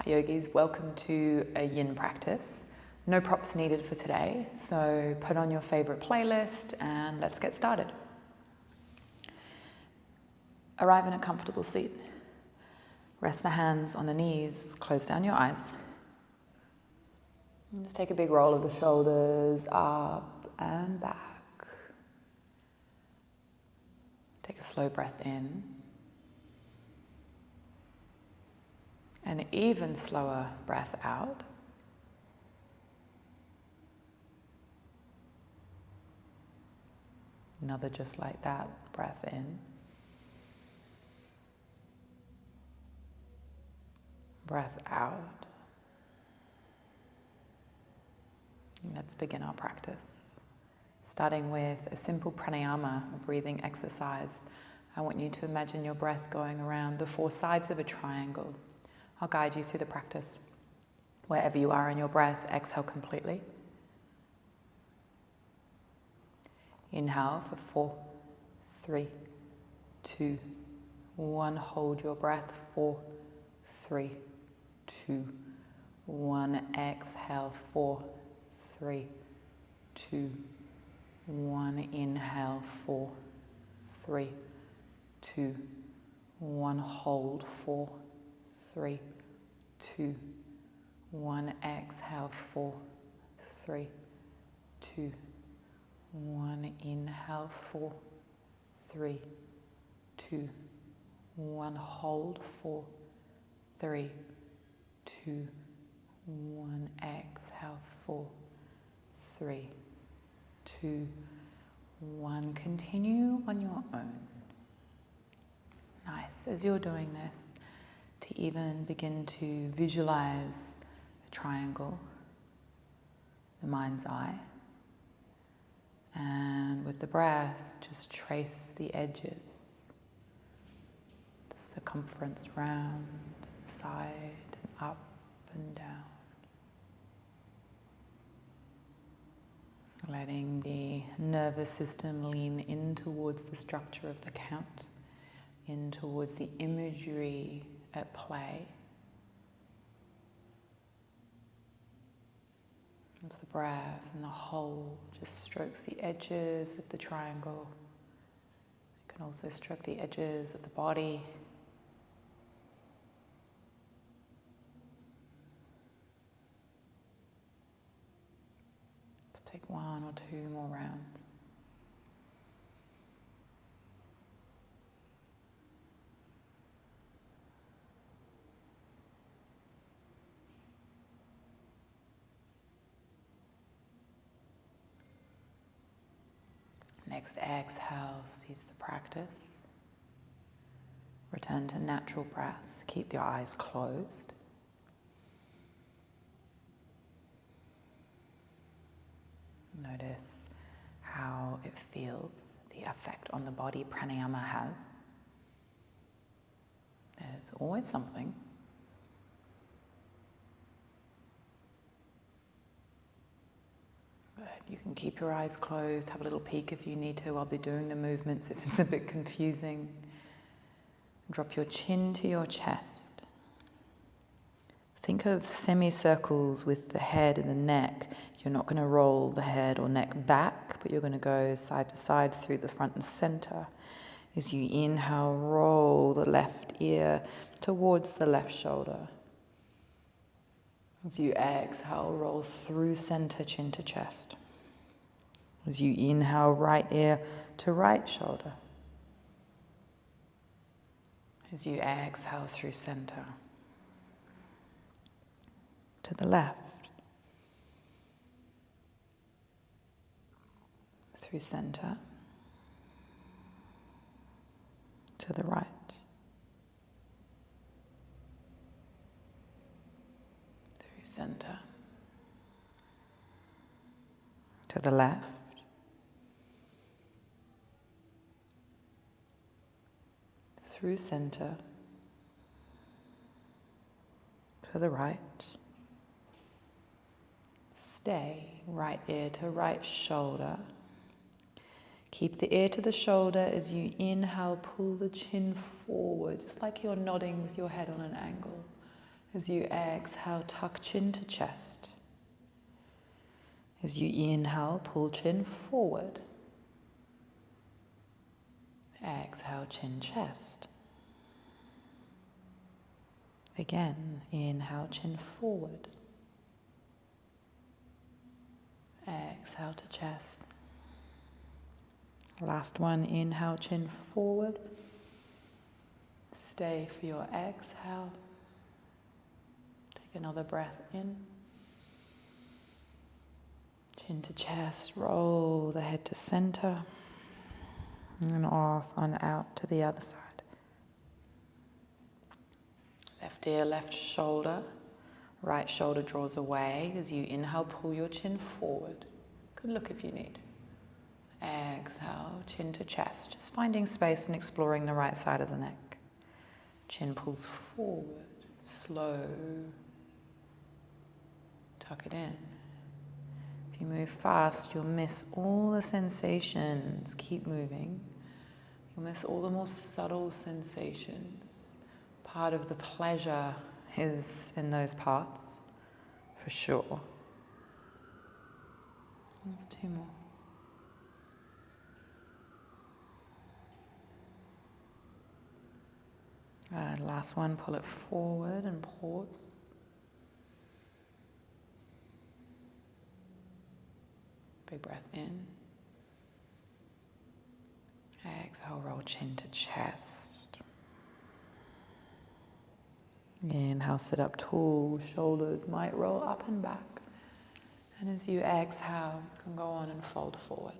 Hi yogis, welcome to a yin practice. No props needed for today, so put on your favorite playlist and let's get started. Arrive in a comfortable seat. Rest the hands on the knees, close down your eyes. And just take a big roll of the shoulders up and back. Take a slow breath in. An even slower breath out. Another just like that, breath in. Breath out. And let's begin our practice. Starting with a simple pranayama, a breathing exercise. I want you to imagine your breath going around the four sides of a triangle. I'll guide you through the practice. Wherever you are in your breath, exhale completely. Inhale for 4, 3, 2, 1. Hold your breath. 4, 3, 2, 1. Exhale. 4, 3, 2, 1. Inhale. 4, 3, 2, 1. Hold. 4, 3, 2, 1. Exhale. 4, 3, 2, 1. Inhale. 4, 3, 2, 1. Hold. 4, 3, 2, 1. Exhale. 4, 3, 2, 1. Continue on your own. Nice. As you're doing this, to even begin to visualize a triangle, the mind's eye. And with the breath, just trace the edges, the circumference round, side, and up and down. Letting the nervous system lean in towards the structure of the count, in towards the imagery at play. As the breath and the hold just strokes the edges of the triangle. It can also stroke the edges of the body. Let's take 1 or 2 more rounds. Next exhale, cease the practice. Return to natural breath. Keep your eyes closed. Notice how it feels, the effect on the body pranayama has. There's always something. You can keep your eyes closed, have a little peek if you need to. I'll be doing the movements if it's a bit confusing. Drop your chin to your chest. Think of semicircles with the head and the neck. You're not going to roll the head or neck back, but you're going to go side to side through the front and center. As you inhale, roll the left ear towards the left shoulder. As you exhale, roll through center, chin to chest. As you inhale, right ear to right shoulder. As you exhale through center, to the left, through center, to the right, through center, to the left, through center, to the right. Stay right ear to right shoulder. Keep the ear to the shoulder as you inhale, pull the chin forward, just like you're nodding with your head on an angle. As you exhale, tuck chin to chest. As you inhale, pull chin forward. Exhale, chin, chest. Again, inhale, chin forward. Exhale to chest. Last one, inhale, chin forward. Stay for your exhale. Take another breath in. Chin to chest, roll the head to center. And off and out to the other side. Left ear, left shoulder. Right shoulder draws away. As you inhale, pull your chin forward. Good look if you need. Exhale, chin to chest. Just finding space and exploring the right side of the neck. Chin pulls forward. Slow. Tuck it in. If you move fast, you'll miss all the sensations. Keep moving. You'll miss all the more subtle sensations. Part of the pleasure is in those parts, for sure. There's two more. Last one, pull it forward and pause. Big breath in. Exhale, roll chin to chest. Inhale, sit up tall, shoulders might roll up and back. And as you exhale, you can go on and fold forward.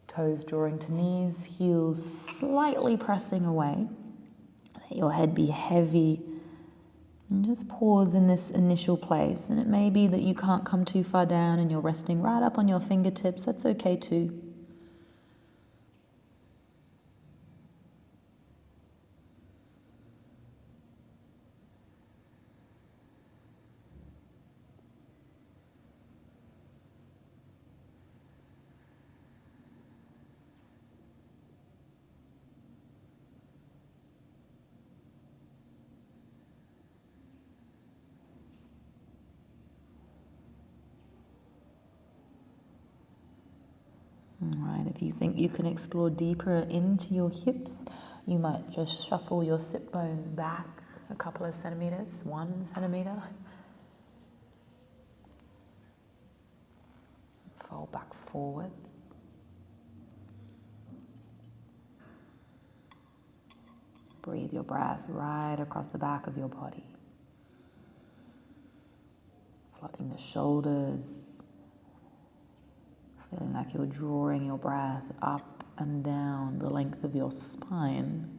Toes drawing to knees, heels slightly pressing away. Let your head be heavy. And just pause in this initial place. And it may be that you can't come too far down and you're resting right up on your fingertips. That's okay too. Alright, if you think you can explore deeper into your hips, you might just shuffle your sit bones back a couple of centimeters, 1 centimeter. Fold back forwards. Breathe your breath right across the back of your body. Flooding the shoulders. Feeling like you're drawing your breath up and down the length of your spine.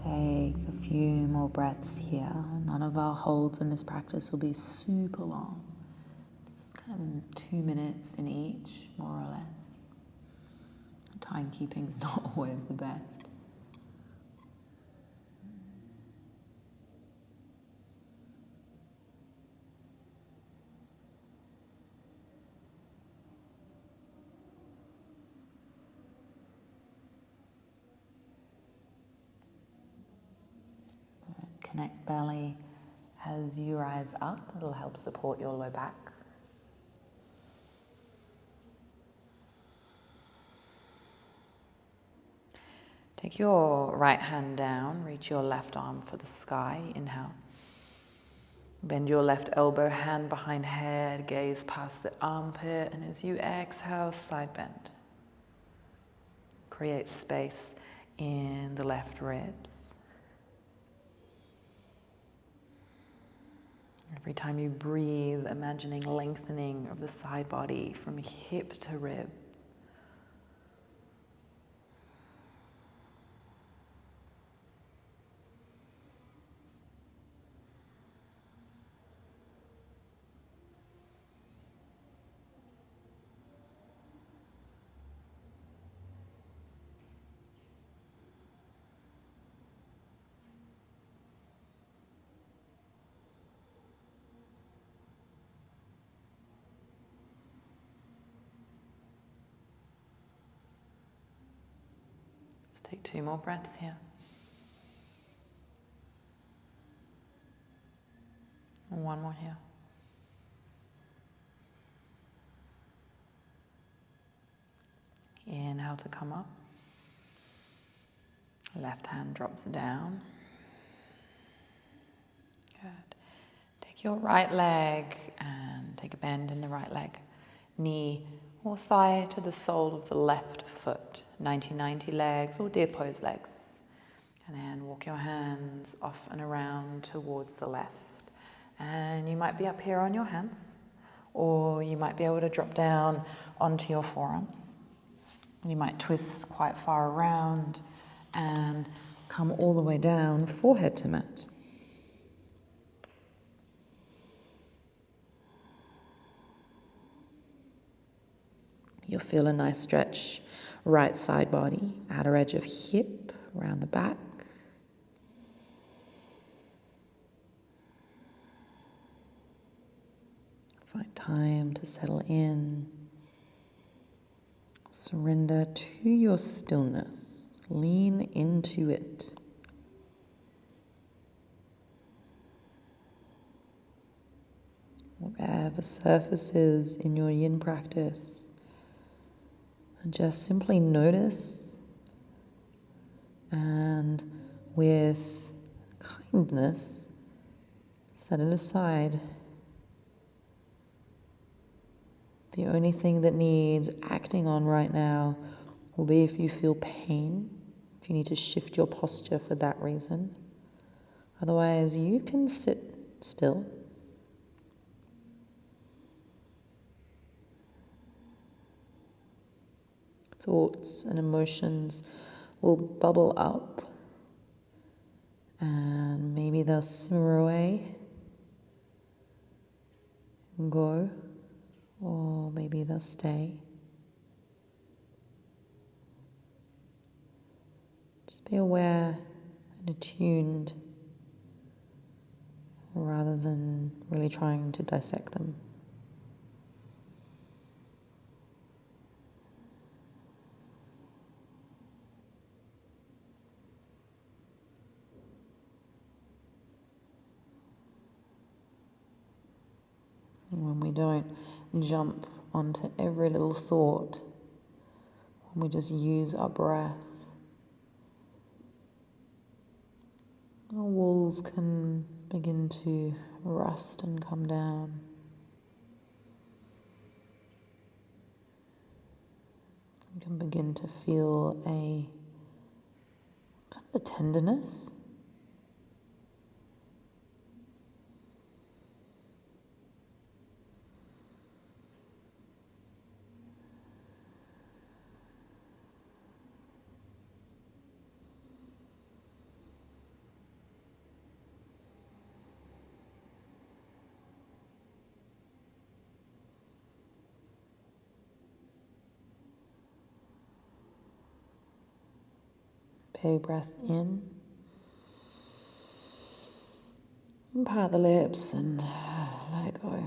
Take a few more breaths here. None of our holds in this practice will be super long. Just kind of 2 minutes in each, more or less. Timekeeping's not always the best. Connect belly as you rise up. It'll help support your low back. Take your right hand down, reach your left arm for the sky, inhale. Bend your left elbow, hand behind head, gaze past the armpit, and as you exhale, side bend. Create space in the left ribs. Every time you breathe, imagining lengthening of the side body from hip to rib. Take 2 more breaths here. And 1 more here. Inhale to come up. Left hand drops down. Good. Take your right leg and take a bend in the right leg. Knee or thigh to the sole of the left foot. 90-90 legs or deer pose legs. And then walk your hands off and around towards the left. And you might be up here on your hands, or you might be able to drop down onto your forearms. You might twist quite far around and come all the way down, forehead to mat. You'll feel a nice stretch, right side body, outer edge of hip, around the back. Find time to settle in. Surrender to your stillness. Lean into it. Whatever surfaces in your yin practice, and just simply notice, and with kindness, set it aside. The only thing that needs acting on right now will be if you feel pain, if you need to shift your posture for that reason. Otherwise, you can sit still. Thoughts and emotions will bubble up, and maybe they'll simmer away and go, or maybe they'll stay. Just be aware and attuned rather than really trying to dissect them. When we don't jump onto every little thought, when we just use our breath, our walls can begin to rust and come down. You can begin to feel a kind of a tenderness. Big breath in. And part the lips and let it go.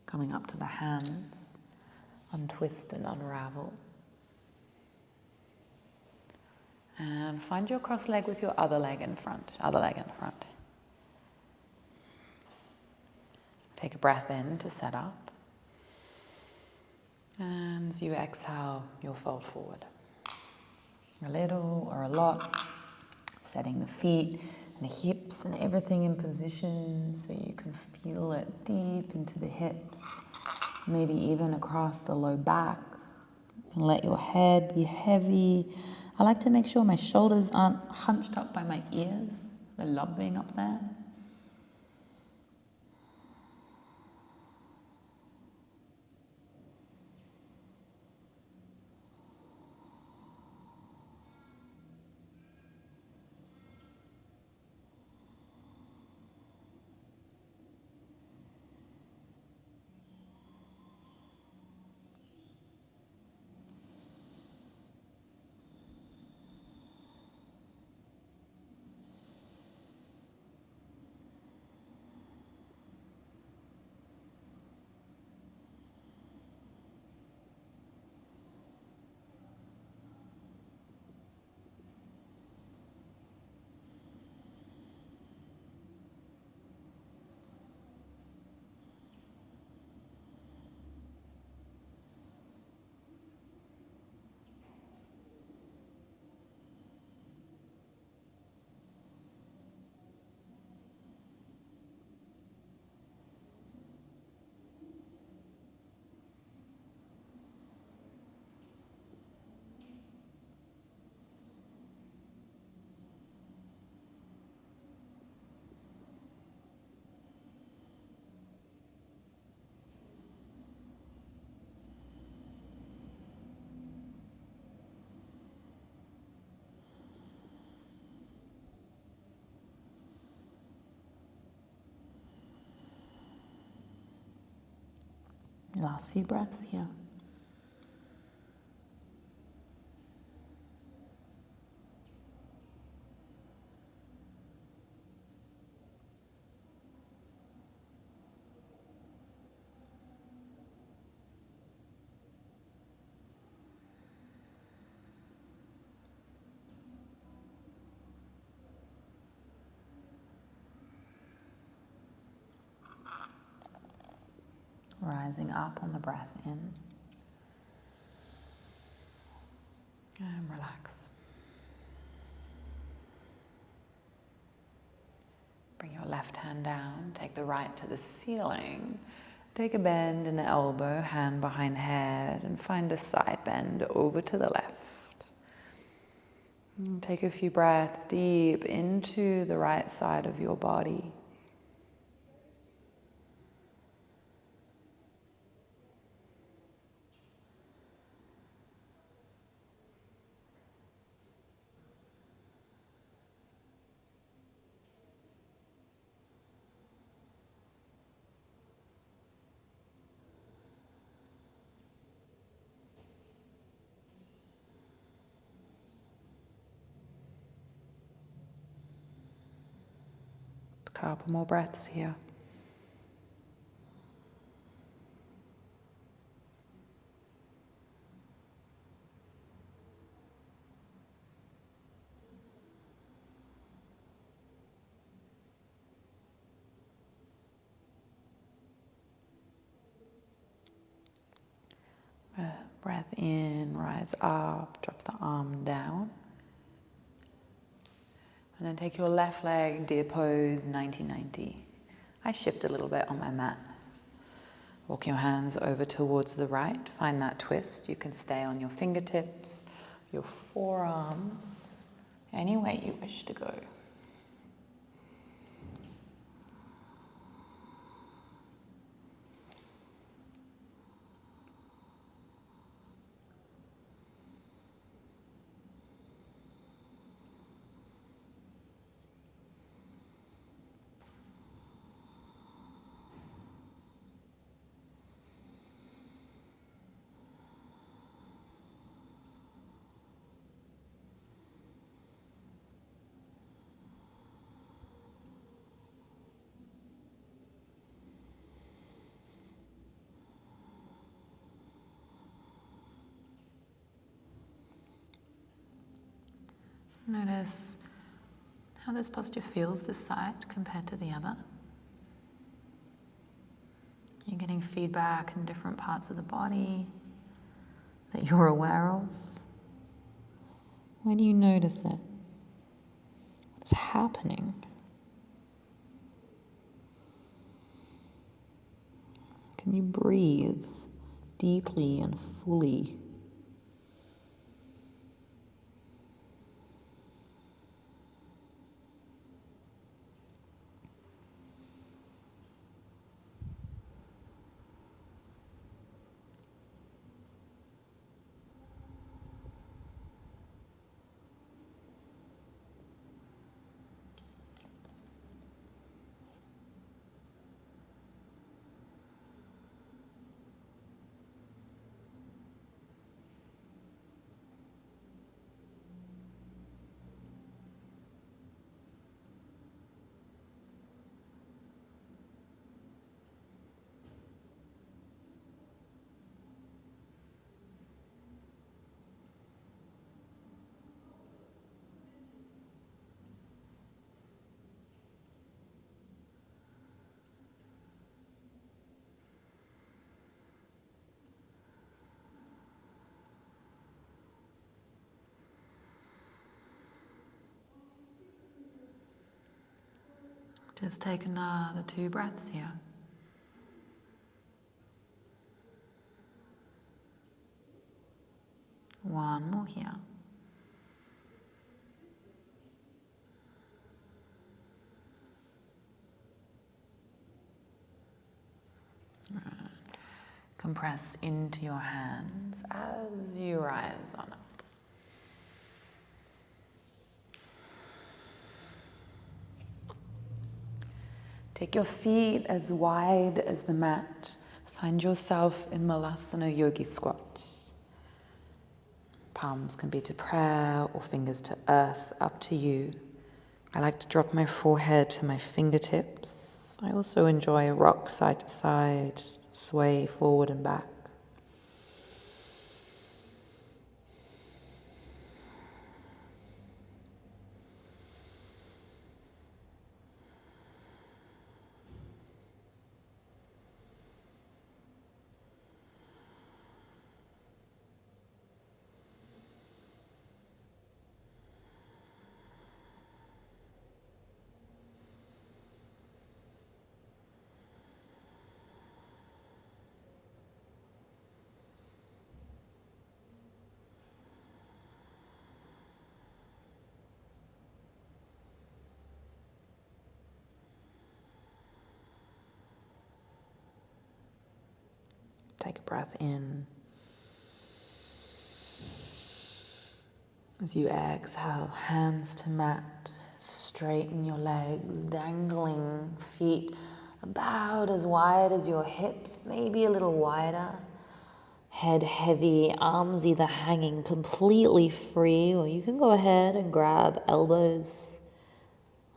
Coming up to the hands, untwist and unravel. And find your cross leg with your other leg in front, Take a breath in to set up. And as you exhale, you'll fold forward. A little or a lot, setting the feet and the hips and everything in position so you can feel it deep into the hips. maybe even across the low back. You can let your head be heavy. I like to make sure my shoulders aren't hunched up by my ears. I love being up there. Last few breaths here. Rising up on the breath in. And relax. Bring your left hand down, take the right to the ceiling. Take a bend in the elbow, hand behind head, and find a side bend over to the left. And take a few breaths deep into the right side of your body. Couple more breaths here. Breath in, rise up, drop the arm down. And then take your left leg, deer pose, 90-90. I shift a little bit on my mat. Walk your hands over towards the right. Find that twist. You can stay on your fingertips, your forearms, any way you wish to go. Notice how this posture feels this side compared to the other. You're getting feedback in different parts of the body that you're aware of. Where do you notice it? What's happening? You Can you breathe deeply and fully? Just take another 2 breaths here. One more here. Compress into your hands as you rise on up. Take your feet as wide as the mat. Find yourself in Malasana Yogi squats. Palms can be to prayer or fingers to earth, up to you. I like to drop my forehead to my fingertips. I also enjoy a rock side to side, sway forward and back. Take a breath in. As you exhale, hands to mat, straighten your legs, dangling feet about as wide as your hips, maybe a little wider. Head heavy, arms either hanging completely free, or you can go ahead and grab elbows.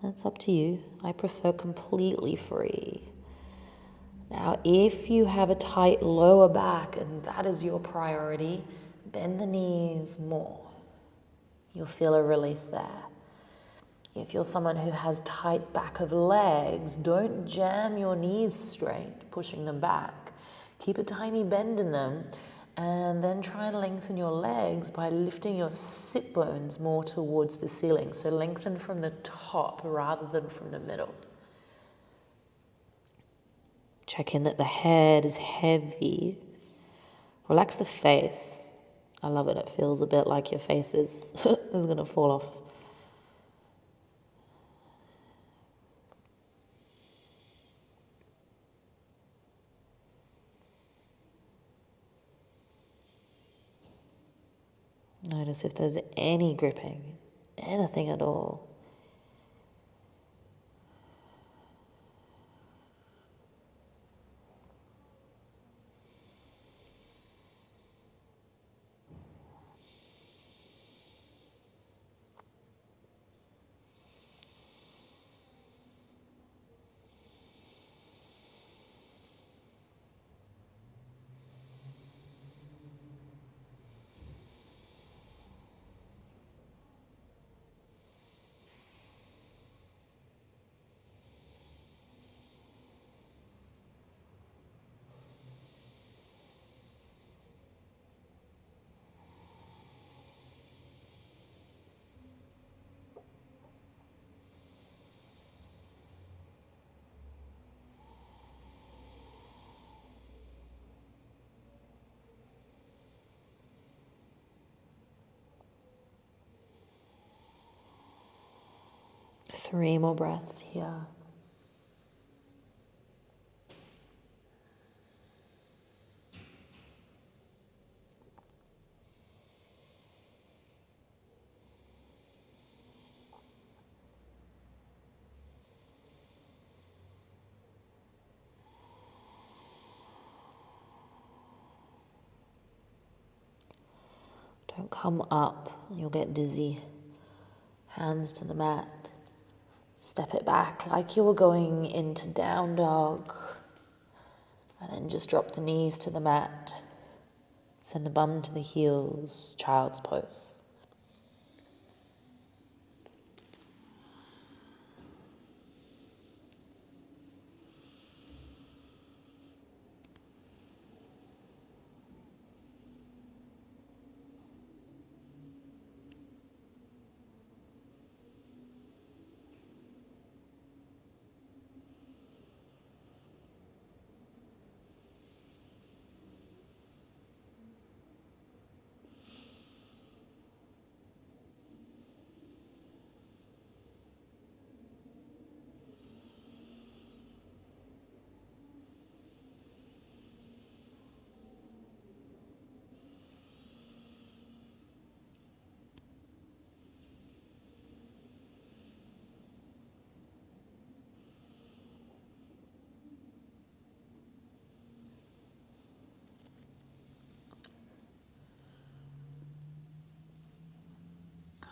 That's up to you. I prefer completely free. Now, if you have a tight lower back and that is your priority, bend the knees more. You'll feel a release there. If you're someone who has tight back of legs, don't jam your knees straight, pushing them back. Keep a tiny bend in them, and then try and lengthen your legs by lifting your sit bones more towards the ceiling. So lengthen from the top rather than from the middle. Check in that the head is heavy. Relax the face. I love it. It feels a bit like your face is going to fall off. Notice if there's any gripping, anything at all. 3 more breaths here. Don't come up, you'll get dizzy. Hands to the mat. Step it back like you were going into down dog. And then just drop the knees to the mat. Send the bum to the heels, child's pose.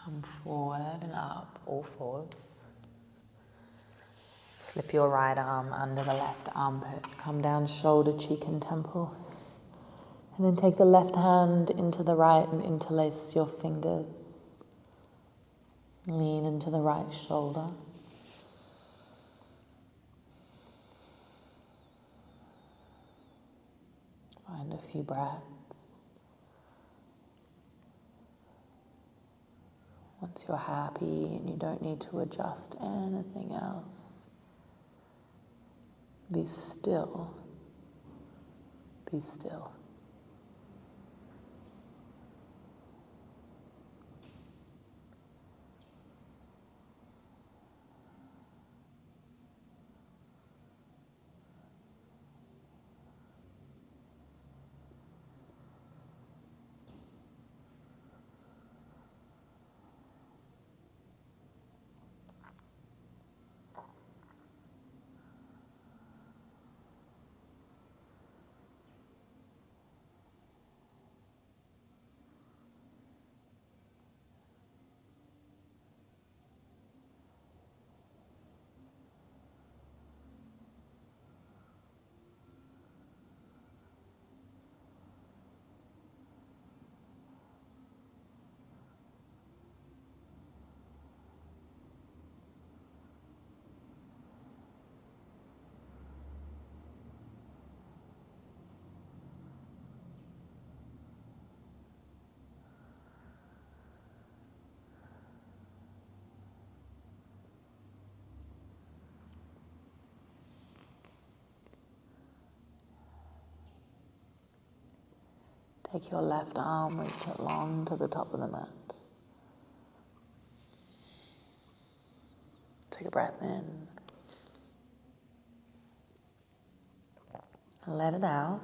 Come forward and up, all fours. Slip your right arm under the left armpit. Come down shoulder, cheek and temple. And then take the left hand into the right and interlace your fingers. Lean into the right shoulder. Find a few breaths. Once you're happy and you don't need to adjust anything else, be still. Be still. Take your left arm, reach it long to the top of the mat. Take a breath in. Let it out.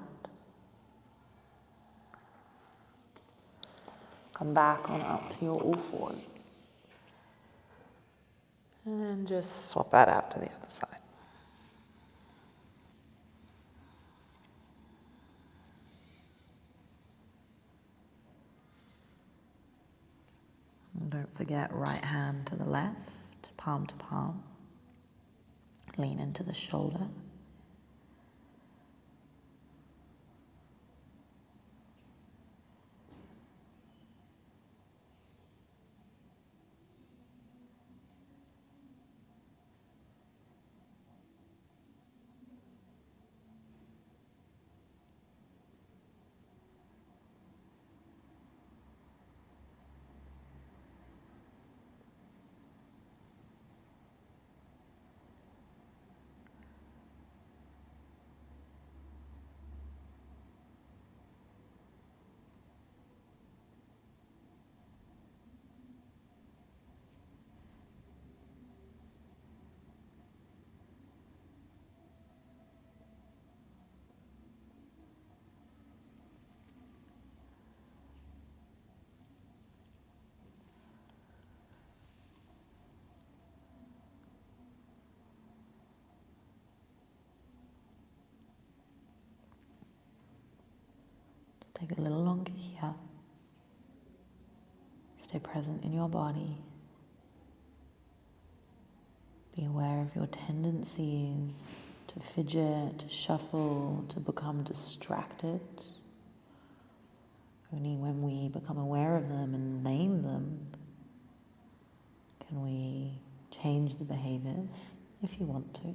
Come back on up to your all fours. And then just swap that out to the other side. And don't forget, right hand to the left, palm to palm. Lean into the shoulder. Take it a little longer here. Stay present in your body. Be aware of your tendencies to fidget, to shuffle, to become distracted. Only when we become aware of them and name them can we change the behaviors, if you want to.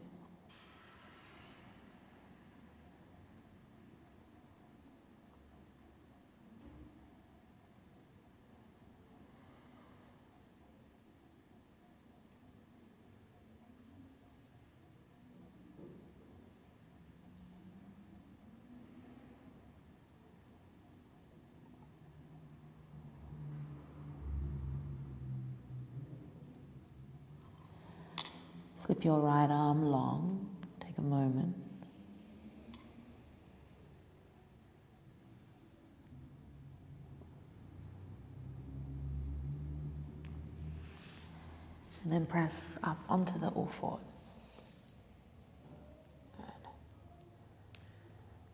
Slip your right arm long. Take a moment. And then press up onto the all fours. Good.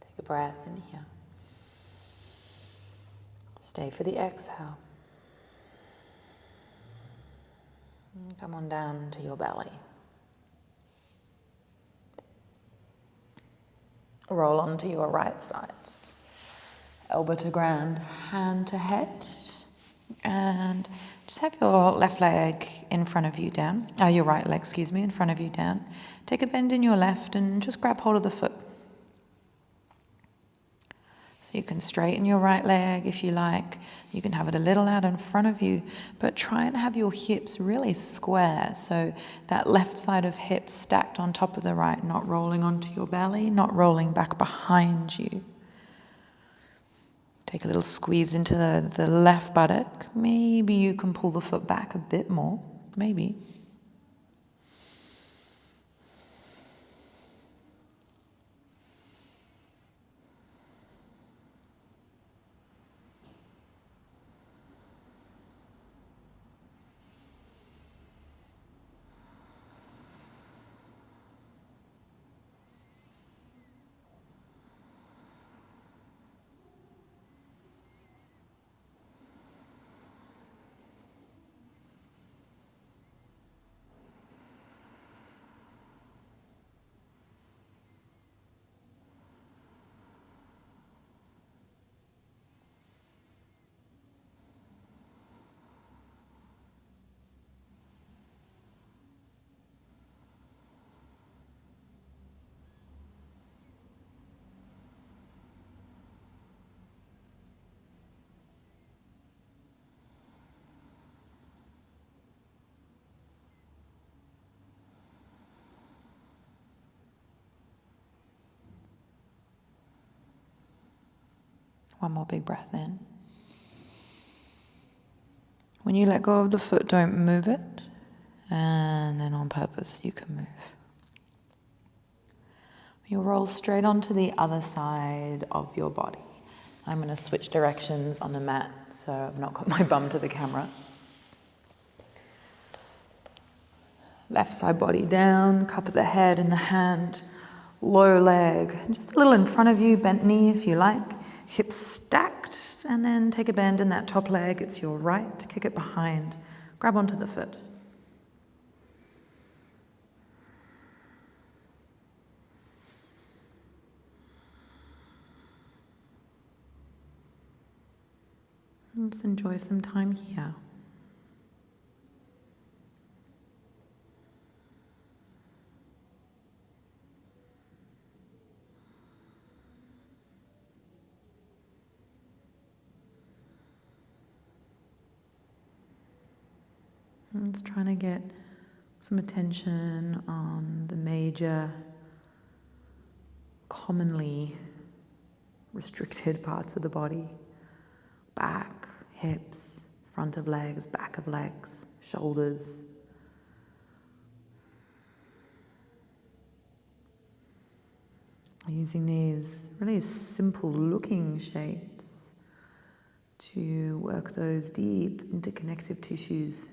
Take a breath in here. Stay for the exhale. And come on down to your belly. Roll onto your right side. Elbow to ground, hand to head. And just have your left leg in front of you down. Your right leg, in front of you down. Take a bend in your left and just grab hold of the foot. So you can straighten your right leg if you like. You can have it a little out in front of you, but try and have your hips really square. So that left side of hips stacked on top of the right, not rolling onto your belly, not rolling back behind you. Take a little squeeze into the left buttock. Maybe you can pull the foot back a bit more. Maybe. One more big breath in. When you let go of the foot, don't move it. And then on purpose, you can move. You'll roll straight onto the other side of your body. I'm going to switch directions on the mat, so I've not got my bum to the camera. Left side body down, cup of the head in the hand, low leg, just a little in front of you, bent knee if you like, hips stacked, and then take a bend in that top leg, it's your right, kick it behind, grab onto the foot. Let's enjoy some time here. It's trying to get some attention on the major, commonly restricted parts of the body. Back, hips, front of legs, back of legs, shoulders. Using these really simple looking shapes to work those deep interconnective tissues.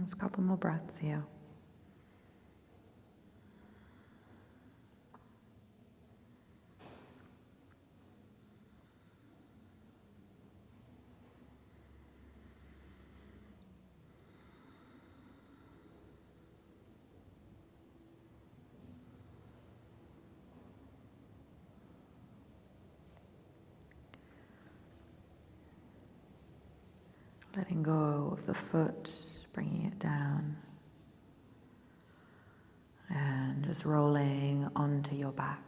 Just a couple more breaths here. Letting go of the foot, bringing it down, and just rolling onto your back.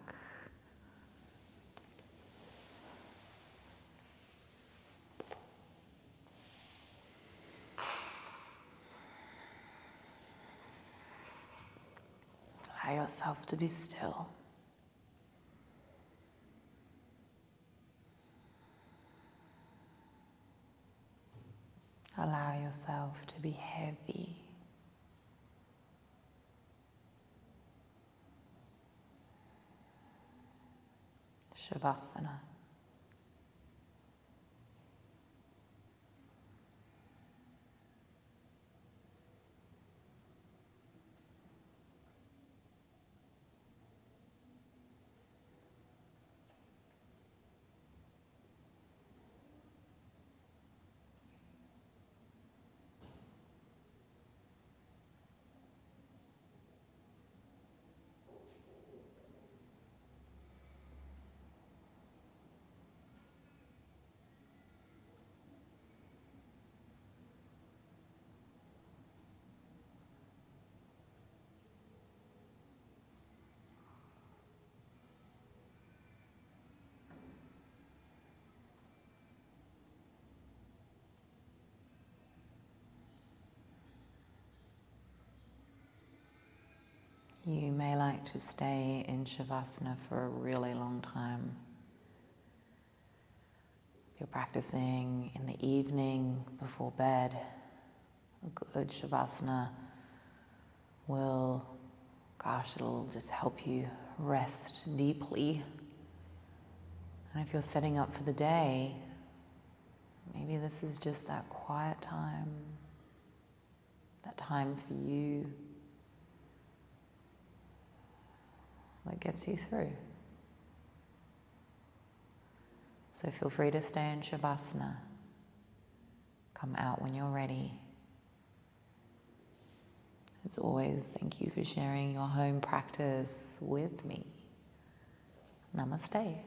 Allow yourself to be still. Allow yourself to be heavy. Shavasana. You may like to stay in Shavasana for a really long time. If you're practicing in the evening before bed, a good Shavasana it'll just help you rest deeply. And if you're setting up for the day, maybe this is just that quiet time, that time for you that gets you through. So feel free to stay in Shavasana. Come out when you're ready. As always, thank you for sharing your home practice with me. Namaste.